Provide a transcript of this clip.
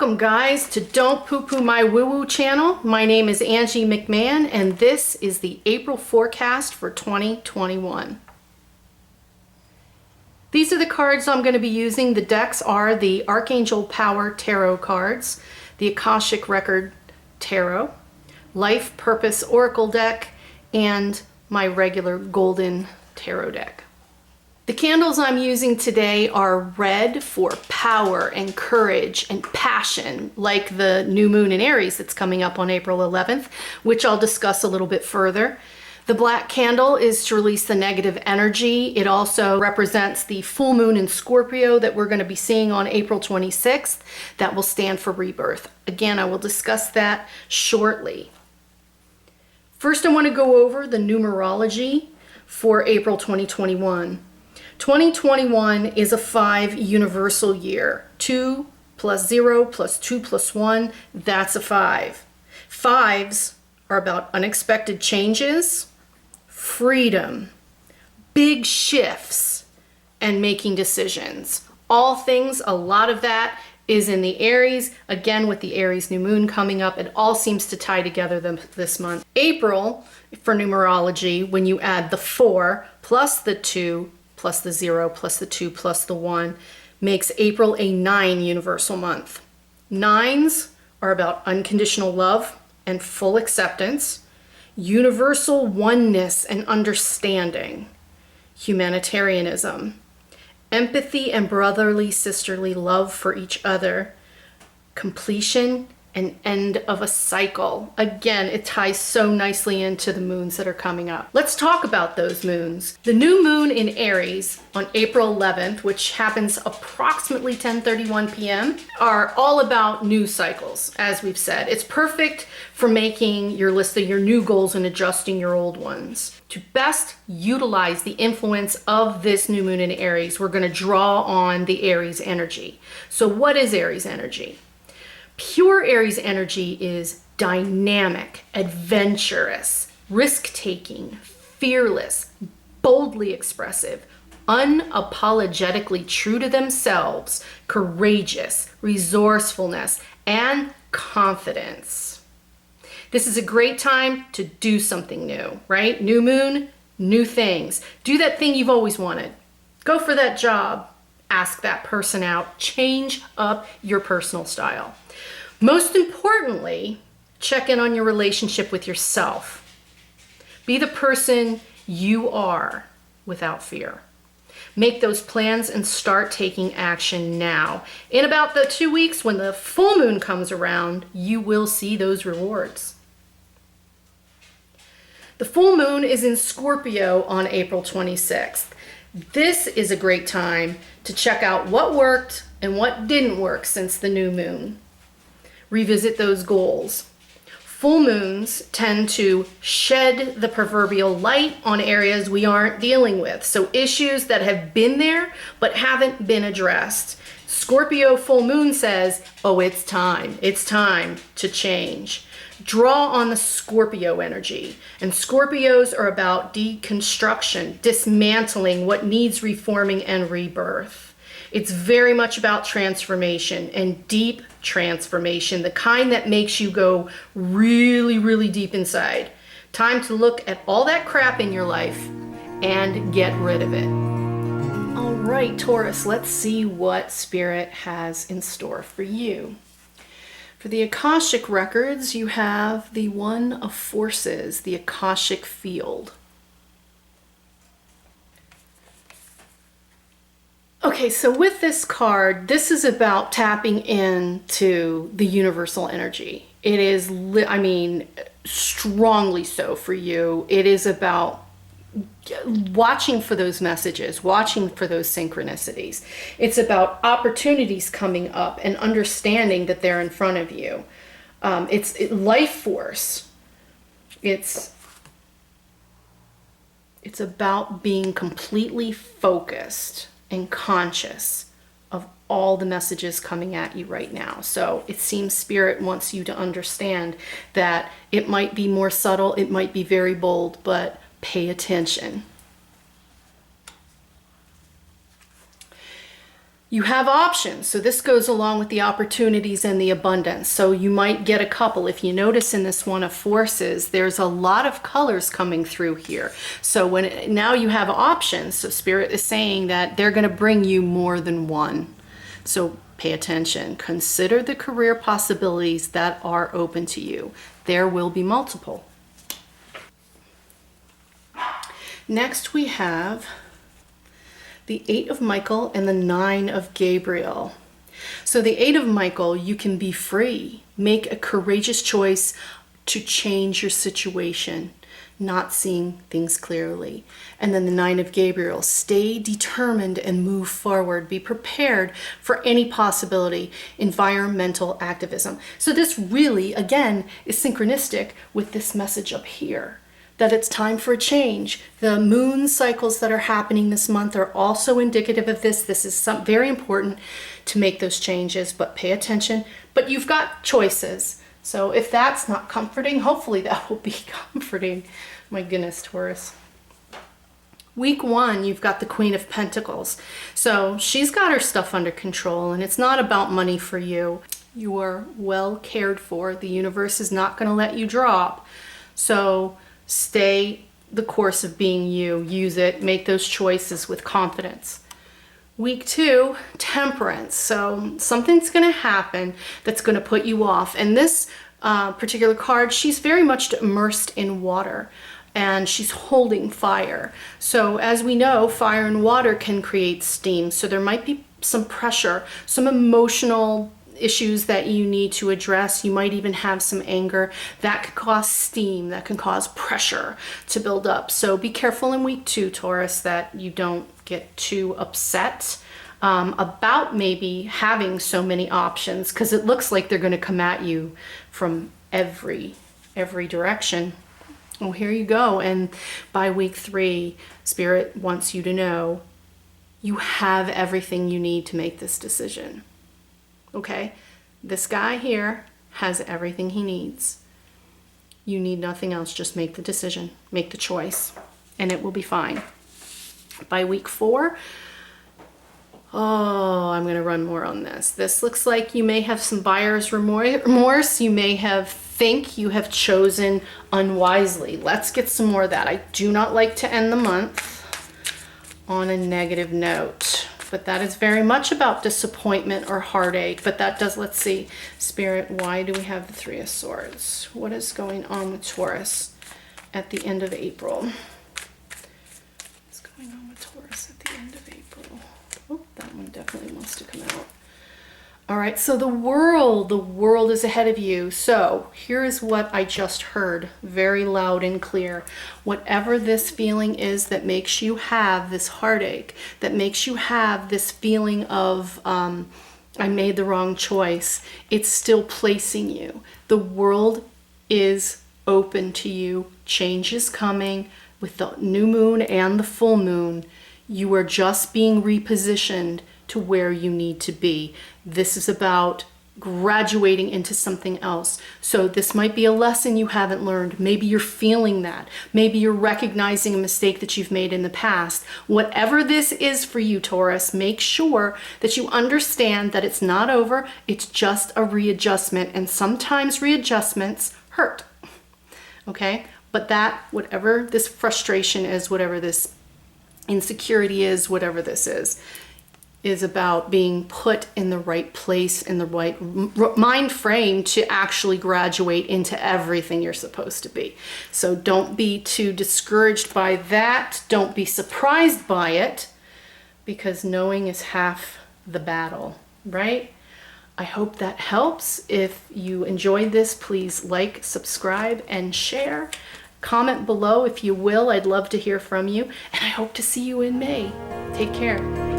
Welcome guys to Don't Poo Poo My Woo Woo channel. My name is Angie McMann and this is the April forecast for 2021. These are the cards I'm going to be using. The decks are the Archangel Power Tarot cards, the Akashic Record Tarot, Life Purpose Oracle deck, and my regular Golden Tarot deck. The candles I'm using today are red for power and courage and passion, like the new moon in Aries that's coming up on April 11th, which I'll discuss a little bit further. The black candle is to release the negative energy. It also represents the full moon in Scorpio that we're going to be seeing on April 26th. That will stand for rebirth. Again, I will discuss that shortly. First, I want to go over the numerology for April 2021. 2021 is a 5 universal year. 2 plus 0 plus 2 plus 1, that's a 5. 5s are about unexpected changes, freedom, big shifts, and making decisions. All things, a lot of that is in the Aries. Again, with the Aries new moon coming up, it all seems to tie together this month. April, for numerology, when you add the 4 plus the 2 plus the 0 plus the 2 plus the 1, makes April a 9 universal month. 9s are about unconditional love and full acceptance, universal oneness and understanding, humanitarianism, empathy and brotherly sisterly love for each other, completion and end of a cycle. Again, it ties so nicely into the moons that are coming up. Let's talk about those moons. The new moon in Aries on April 11th, which happens approximately 10:31 p.m., are all about new cycles, as we've said. It's perfect for making your list of your new goals and adjusting your old ones. To best utilize the influence of this new moon in Aries, we're going to draw on the Aries energy. So what is Aries energy? Pure Aries energy is dynamic, adventurous, risk-taking, fearless, boldly expressive, unapologetically true to themselves, courageous, resourcefulness, and confidence. This is a great time to do something new, right? New moon, new things. Do that thing you've always wanted. Go for that job. Ask that person out. Change up your personal style. Most importantly, check in on your relationship with yourself. Be the person you are without fear. Make those plans and start taking action now. In about the 2 weeks when the full moon comes around, you will see those rewards. The full moon is in Scorpio on April 26th. This is a great time to check out what worked and what didn't work since the new moon. Revisit those goals. Full moons tend to shed the proverbial light on areas we aren't dealing with. So issues that have been there but haven't been addressed. Scorpio full moon says, oh, it's time to change. Draw on the Scorpio energy. And Scorpios are about deconstruction, dismantling what needs reforming and rebirth. It's very much about transformation and deep transformation, the kind that makes you go really, really deep inside. Time to look at all that crap in your life and get rid of it. All right, Taurus, let's see what Spirit has in store for you. For the Akashic records, you have the One of Forces, the Akashic field. Okay, so with this card, this is about tapping into the universal energy. It is, strongly so for you. It is about watching for those messages, watching for those synchronicities. It's about opportunities coming up and understanding that they're in front of you. It's life force. It's about being completely focused and conscious of all the messages coming at you right now. So it seems Spirit wants you to understand that it might be more subtle, it might be very bold, but pay attention. You have options. So this goes along with the opportunities and the abundance. So you might get a couple. If you notice in this one of forces, there's a lot of colors coming through here. So now you have options. So Spirit is saying that they're going to bring you more than one. So pay attention. Consider the career possibilities that are open to you. There will be multiple. Next we have the 8 of Michael and the 9 of Gabriel. So the 8 of Michael, you can be free. Make a courageous choice to change your situation, not seeing things clearly. And then the 9 of Gabriel, stay determined and move forward. Be prepared for any possibility, environmental activism. So this really, again, is synchronistic with this message up here, that it's time for a change. The moon cycles that are happening this month are also indicative of this. This is very important to make those changes, but pay attention. But you've got choices. So if that's not comforting, hopefully that will be comforting. My goodness, Taurus. Week 1, you've got the Queen of Pentacles. So she's got her stuff under control, and it's not about money for you. You are well cared for. The universe is not going to let you drop. So stay the course of being you. Use it. Make those choices with confidence. Week 2, Temperance. So something's going to happen that's going to put you off. And this particular card, she's very much immersed in water, and she's holding fire. So as we know, fire and water can create steam. So there might be some pressure, some emotional issues that you need to address. You might even have some anger that could cause steam, that can cause pressure to build up. So be careful in week 2, Taurus, that you don't get too upset about maybe having so many options, because it looks like they're going to come at you from every direction. Well, here you go. And by week 3, Spirit wants you to know you have everything you need to make this decision. Okay, this guy here has everything he needs. You need nothing else. Just make the decision, make the choice, and it will be fine. By week 4, I'm going to run more on this. This looks like you may have some buyer's remorse. You may think you have chosen unwisely. Let's get some more of that. I do not like to end the month on a negative note, but that is very much about disappointment or heartache. But that does, let's see, Spirit, why do we have the 3 of Swords? What is going on with Taurus at the end of April? What's going on with Taurus at the end of April? Oh, that one definitely wants to come out. All right, so the world is ahead of you. So here's what I just heard very loud and clear. Whatever this feeling is that makes you have this heartache, that makes you have this feeling of, I made the wrong choice, it's still placing you. The world is open to you. Change is coming with the new moon and the full moon. You are just being repositioned to where you need to be. This is about graduating into something else. So this might be a lesson you haven't learned. Maybe you're feeling that. Maybe you're recognizing a mistake that you've made in the past. Whatever this is for you, Taurus, make sure that you understand that it's not over. It's just a readjustment. And sometimes readjustments hurt. Okay? But that, whatever this frustration is, whatever this insecurity is, whatever this is about being put in the right place, in the right mind frame to actually graduate into everything you're supposed to be. So don't be too discouraged by that. Don't be surprised by it, because knowing is half the battle, right? I hope that helps. If you enjoyed this, please like, subscribe, and share. Comment below if you will. I'd love to hear from you. And I hope to see you in May. Take care.